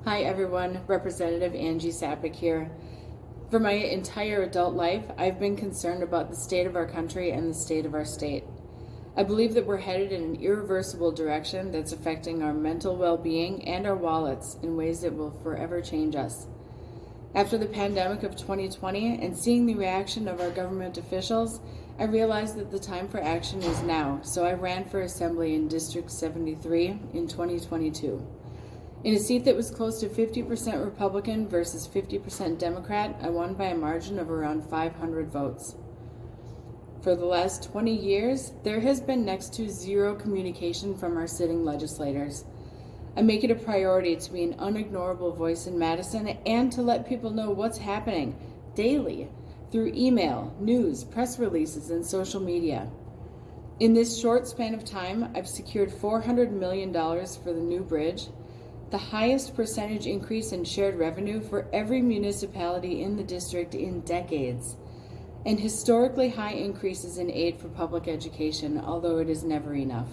Hi everyone, Representative Angie Sapik here. For my entire adult life, I've been concerned about the state of our country and the state of our state. I believe that we're headed in an irreversible direction that's affecting our mental well-being and our wallets in ways that will forever change us. After the pandemic of 2020 and seeing the reaction of our government officials, I realized that the time for action is now, so I ran for Assembly in District 73 in 2022. In a seat that was close to 50% Republican versus 50% Democrat, I won by a margin of around 500 votes. For the last 20 years, there has been next to zero communication from our sitting legislators. I make it a priority to be an unignorable voice in Madison and to let people know what's happening daily through email, news, press releases, and social media. In this short span of time, I've secured $400 million for the new bridge, the highest percentage increase in shared revenue for every municipality in the district in decades, and historically high increases in aid for public education, although it is never enough.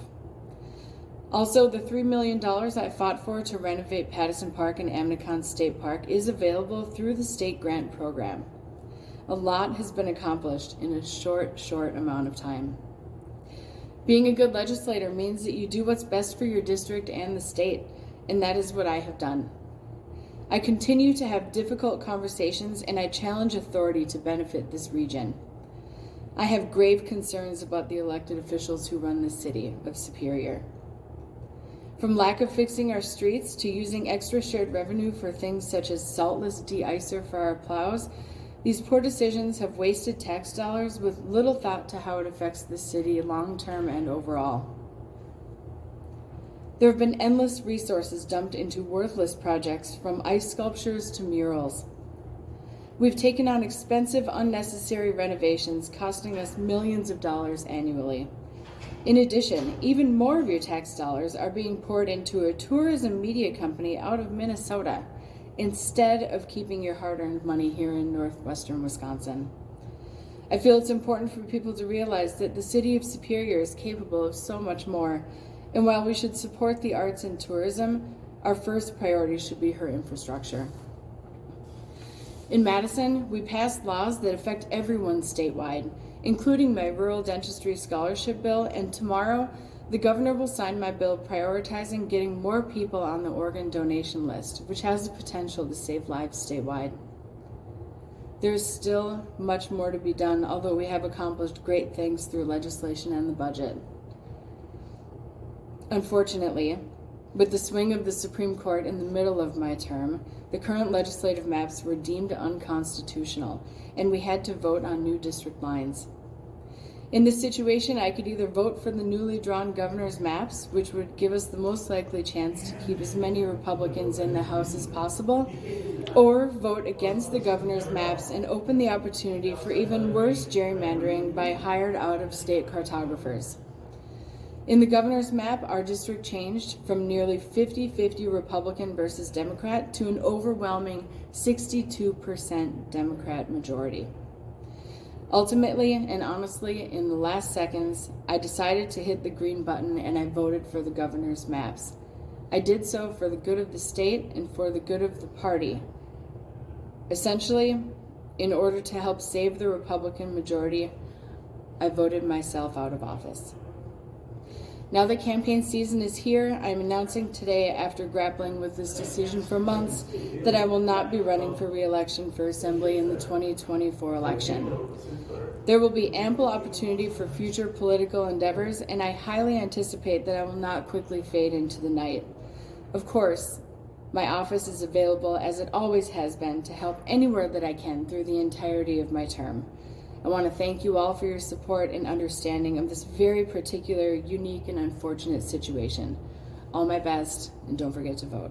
Also, the $3 million I fought for to renovate Pattison Park and Amnicon State Park is available through the state grant program. A lot has been accomplished in a short amount of time. Being a good legislator means that you do what's best for your district and the state, and that is what I have done. I continue to have difficult conversations, and I challenge authority to benefit this region. I have grave concerns about the elected officials who run the city of Superior. From lack of fixing our streets to using extra shared revenue for things such as saltless de-icer for our plows, these poor decisions have wasted tax dollars with little thought to how it affects the city long-term and overall. There have been endless resources dumped into worthless projects, from ice sculptures to murals. We've taken on expensive, unnecessary renovations costing us millions of dollars annually. In addition, even more of your tax dollars are being poured into a tourism media company out of Minnesota instead of keeping your hard-earned money here in northwestern Wisconsin. I feel it's important for people to realize that the city of Superior is capable of so much more. And while we should support the arts and tourism, our first priority should be her infrastructure. In Madison, we passed laws that affect everyone statewide, including my rural dentistry scholarship bill, and tomorrow, the governor will sign my bill prioritizing getting more people on the organ donation list, which has the potential to save lives statewide. There is still much more to be done, although we have accomplished great things through legislation and the budget. Unfortunately, with the swing of the Supreme Court in the middle of my term, the current legislative maps were deemed unconstitutional, and we had to vote on new district lines. In this situation, I could either vote for the newly drawn governor's maps, which would give us the most likely chance to keep as many Republicans in the House as possible, or vote against the governor's maps and open the opportunity for even worse gerrymandering by hired out-of-state cartographers. In the governor's map, our district changed from nearly 50-50 Republican versus Democrat to an overwhelming 62% Democrat majority. Ultimately, and honestly, in the last seconds, I decided to hit the green button and I voted for the governor's maps. I did so for the good of the state and for the good of the party. Essentially, in order to help save the Republican majority, I voted myself out of office. Now that campaign season is here, I am announcing today, after grappling with this decision for months, that I will not be running for re-election for Assembly in the 2024 election. There will be ample opportunity for future political endeavors, and I highly anticipate that I will not quickly fade into the night. Of course, my office is available, as it always has been, to help anywhere that I can through the entirety of my term. I want to thank you all for your support and understanding of this very particular, unique, and unfortunate situation. All my best, and don't forget to vote.